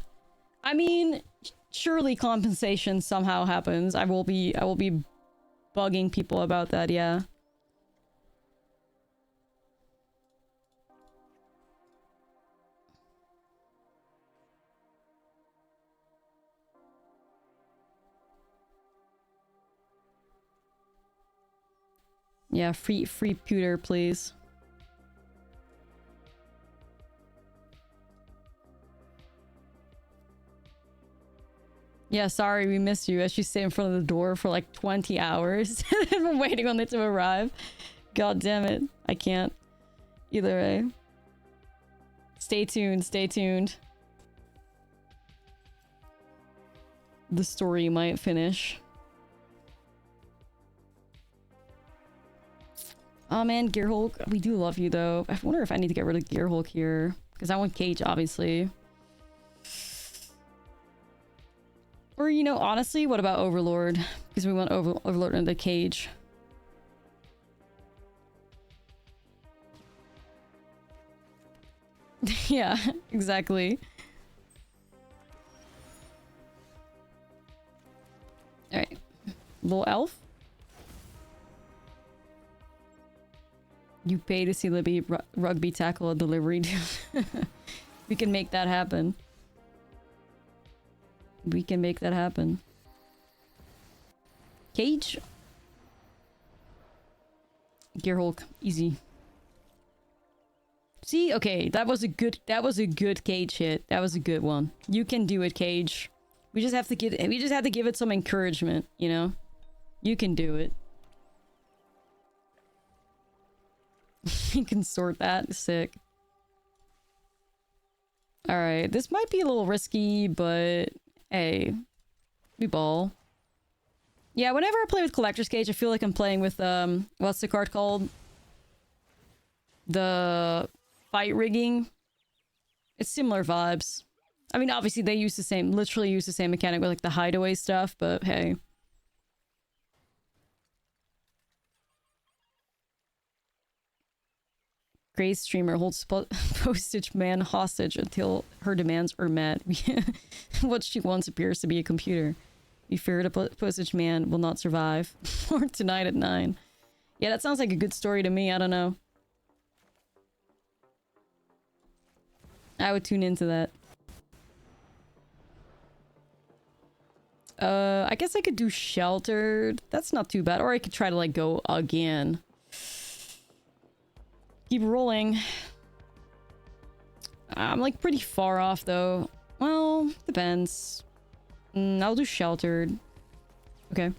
I mean, surely compensation somehow happens. I will be bugging people about that, yeah. Yeah, free pewter, please. Yeah, sorry we missed you as you stayed in front of the door for like 20 hours and we're waiting on it to arrive. God damn it. I can't. Either way. Stay tuned, stay tuned. The story might finish. Oh man, Gearhulk. We do love you though. I wonder if I need to get rid of Gearhulk here. Because I want Cage, obviously. Or, you know, honestly, what about Overlord? Because we want Overlord in the Cage. Yeah, exactly. Alright. Little elf? You pay to see Libby rugby tackle a delivery. We can make that happen. We can make that happen. Cage? Gearhulk. Easy. See? Okay, that was a good Cage hit. That was a good one. You can do it, Cage. We just have to give it some encouragement, you know? You can do it. You can sort that. Sick. Alright, this might be a little risky, but hey, we ball. Yeah, whenever I play with Collector's Cage, I feel like I'm playing with, what's the card called? The fight rigging. It's similar vibes. I mean, obviously they use the same, literally use the same mechanic with like the hideaway stuff, but hey. Gray's streamer holds postage man hostage until her demands are met. What she wants appears to be a computer. We fear the postage man will not survive. Or tonight at 9. Yeah, that sounds like a good story to me. I don't know. I would tune into that. I guess I could do sheltered. That's not too bad. Or I could try to like go again. Keep rolling. I'm like pretty far off though. Well, depends. I'll do sheltered. Okay.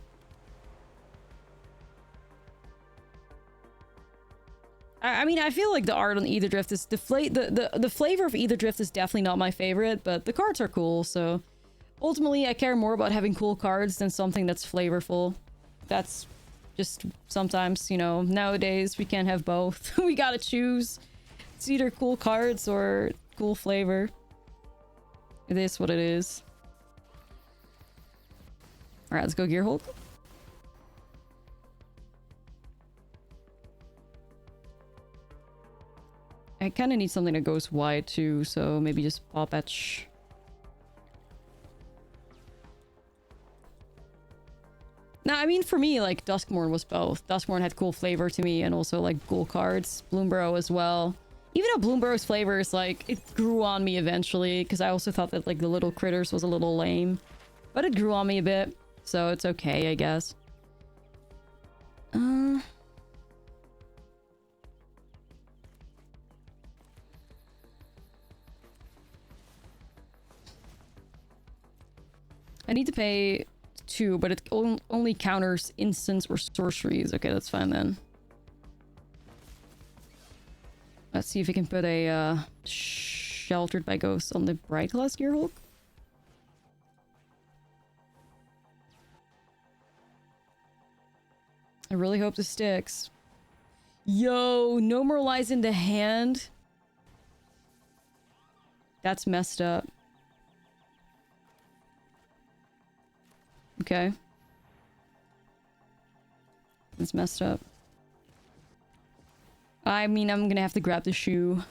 I mean, I feel like the art on Aetherdrift is the flavor of Aetherdrift is definitely not my favorite, but the cards are cool, so ultimately I care more about having cool cards than something that's flavorful. That's just sometimes, you know, nowadays we can't have both. We gotta choose. It's either cool cards or cool flavor. It is what it is. Alright, let's go Gearhulk. I kind of need something that goes wide too, so maybe just pop etch. Now, I mean, for me, like, Duskmourn was both. Duskmourn had cool flavor to me and also, like, cool cards. Bloomburrow as well. Even though Bloomburrow's flavor is, like, it grew on me eventually, because I also thought that, like, the little critters was a little lame. But it grew on me a bit, so it's okay, I guess. I need to pay 2, but it only counters instants or sorceries. Okay, that's fine then. Let's see if we can put a Sheltered by Ghosts on the Brrightglass Gearhulk. I really hope this sticks. Yo, no more lies in the hand. That's messed up. Okay. That's messed up. I mean, I'm gonna have to grab the shoe.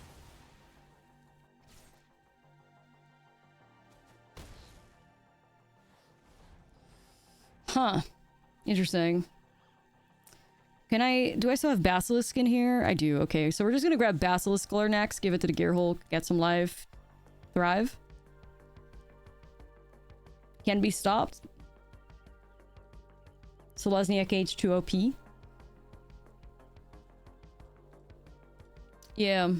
Huh. Interesting. Do I still have Basilisk in here? I do, okay. So we're just gonna grab Basilisk next, give it to the Gearhulk, get some life, thrive. Can be stopped. Selesnya Cage 2 OP. Yeah.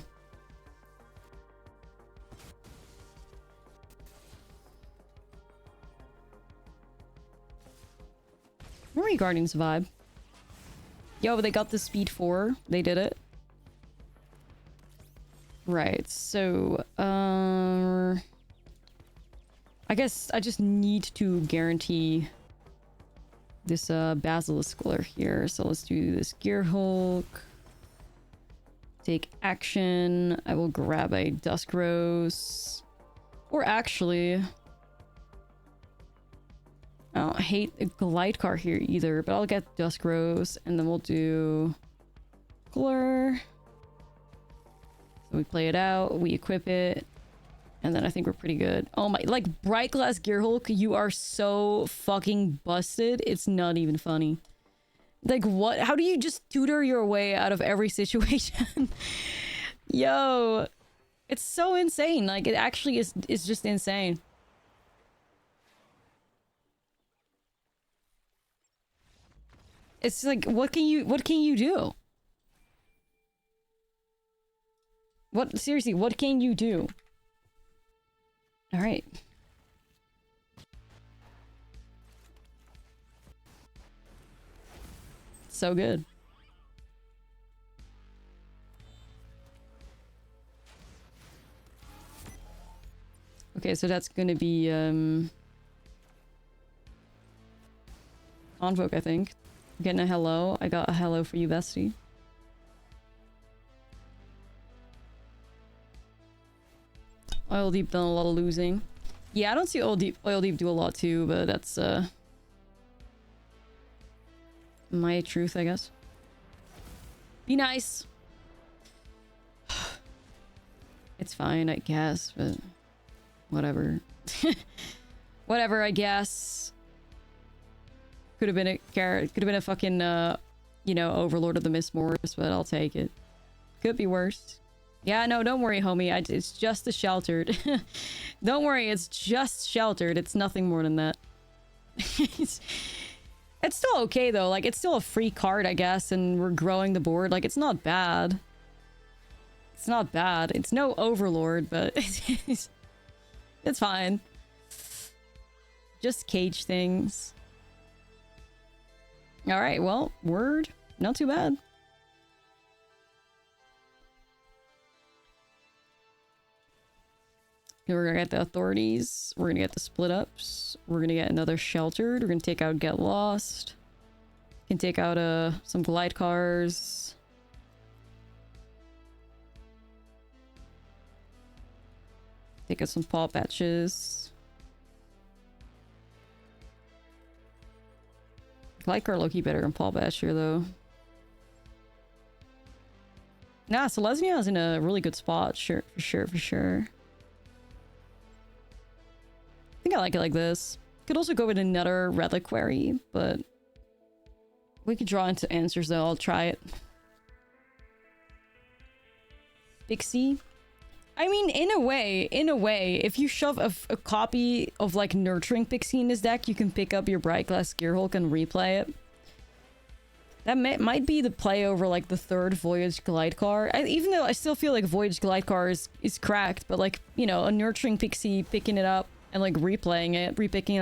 Memory Guardian's vibe. Yo, they got the speed 4. They did it. Right, so, I guess I just need to guarantee this, Basilisk here. So let's do this Gearhulk. Take action. I will grab a Dusk Rose. Or actually... I don't hate a glide car here either, but I'll get Dusk Rose, and then we'll do Glur. So we play it out, we equip it, and then I think we're pretty good. Oh my, like, Brrightglass Gearhulk, you are so fucking busted. It's not even funny. Like, what? How do you just tutor your way out of every situation? Yo, it's so insane. Like, it actually is just insane. It's like, what can you do? Seriously, what can you do? All right. So good. Okay, so that's gonna be, Convoke, I think. Getting a hello. I got a hello for you, bestie. Oil Deep done a lot of losing. Yeah, I don't see Oil Deep do a lot too, but that's my truth, I guess. Be nice. It's fine, I guess, but whatever. Whatever, I guess. Could have been a carrot. Could have been a fucking, you know, Overlord of the Mistmoors, but I'll take it. Could be worse. Yeah, no, don't worry, homie. It's just the sheltered. Don't worry, it's just sheltered. It's nothing more than that. It's still okay, though. Like, it's still a free card, I guess, and we're growing the board. Like, it's not bad. It's not bad. It's no Overlord, but it's fine. Just cage things. Alright, well, word. Not too bad. We're gonna get the authorities. We're gonna get the split ups. We're gonna get another sheltered. We're gonna take out Get Lost. Can take out some glide cars. Take out some paw patches. Glide car low-key better than Paul Basher, though. Nah, Selesnya is in a really good spot. Sure, for sure. I think I like it like this. Could also go with another Reliquary, but we could draw into answers, though. I'll try it. Pixie. I mean, in a way, if you shove a copy of, like, Nurturing Pixie in this deck, you can pick up your Brrightglass Gearhulk and replay it. That might be the play over, like, the third Voyage Glide car. Even though I still feel like Voyage Glide car is cracked, but, like, you know, a Nurturing Pixie picking it up and, like, replaying it, picking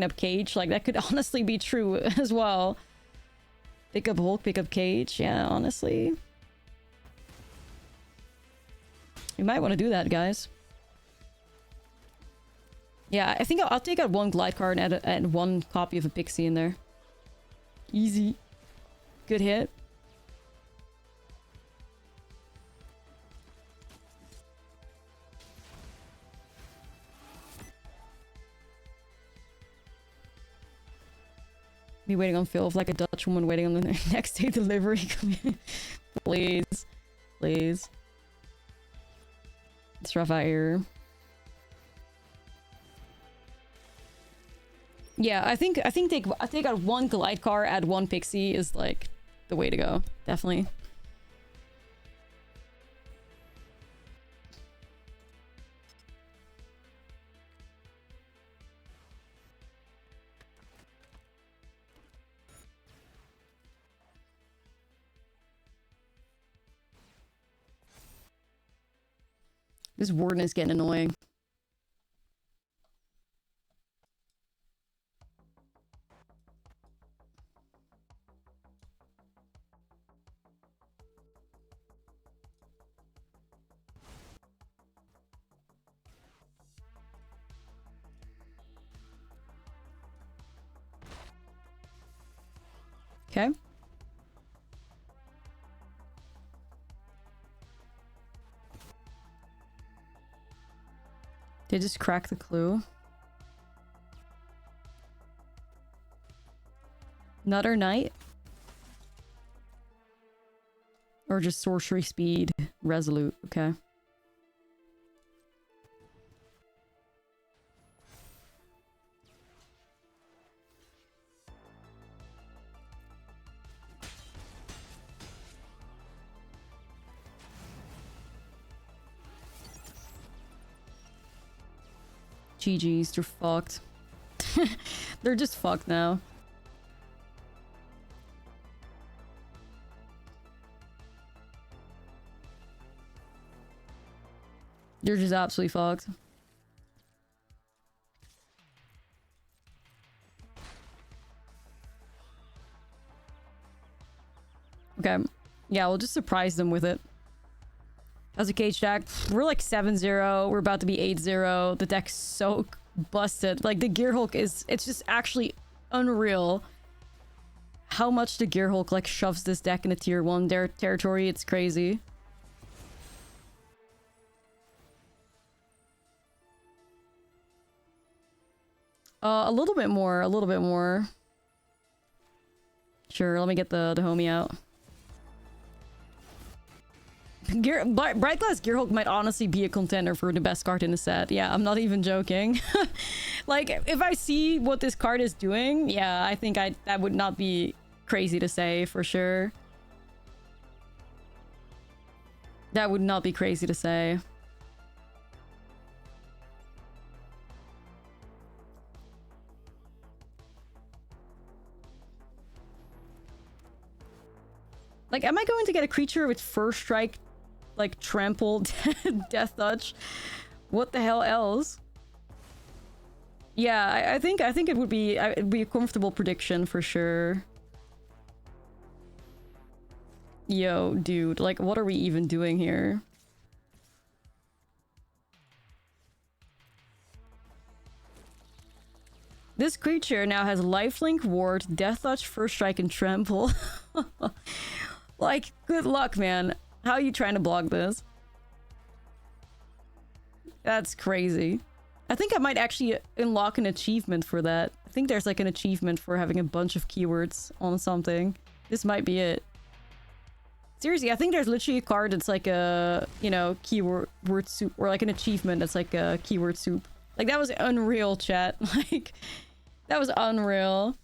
up Cage, like, that could honestly be true as well. Pick up Hulk, pick up Cage, yeah, honestly. You might want to do that, guys. Yeah, I think I'll take out one glide card and add one copy of a Pixie in there. Easy. Good hit. Be waiting on Phil like a Dutch woman waiting on the next day delivery. Please. Please. It's rough out here. Yeah, I think take out one Glide Car, add one Pixie is like the way to go. Definitely. This warden is getting annoying. Okay. They just crack the clue. Nutter Knight? Or just sorcery speed resolute, okay. GG's, they're fucked. They're just fucked now. They're just absolutely fucked. Okay. Yeah, we'll just surprise them with it. How's a cage deck? We're like 7-0. We're about to be 8-0. The deck's so busted. Like, the Gearhulk is... It's just actually unreal how much the Gearhulk, like, shoves this deck into tier 1 territory. It's crazy. A little bit more. A little bit more. Sure, let me get the homie out. Brrightglass Gearhulk might honestly be a contender for the best card in the set. Yeah, I'm not even joking. Like, if I see what this card is doing, yeah, I think that would not be crazy to say, for sure. That would not be crazy to say. Like, am I going to get a creature with first strike, like, trampled death touch? What the hell else? Yeah, I think it would be a comfortable prediction for sure. Yo, dude, like, what are we even doing here? This creature now has lifelink, ward, death touch, first strike, and trample. Like, good luck, man. How are you trying to block this? That's crazy. I think I might actually unlock an achievement for that. I think there's like an achievement for having a bunch of keywords on something. This might be it. Seriously, I think there's literally a card that's like a, you know, keyword soup, or like an achievement that's like a keyword soup. Like, that was unreal, chat. Like, that was unreal.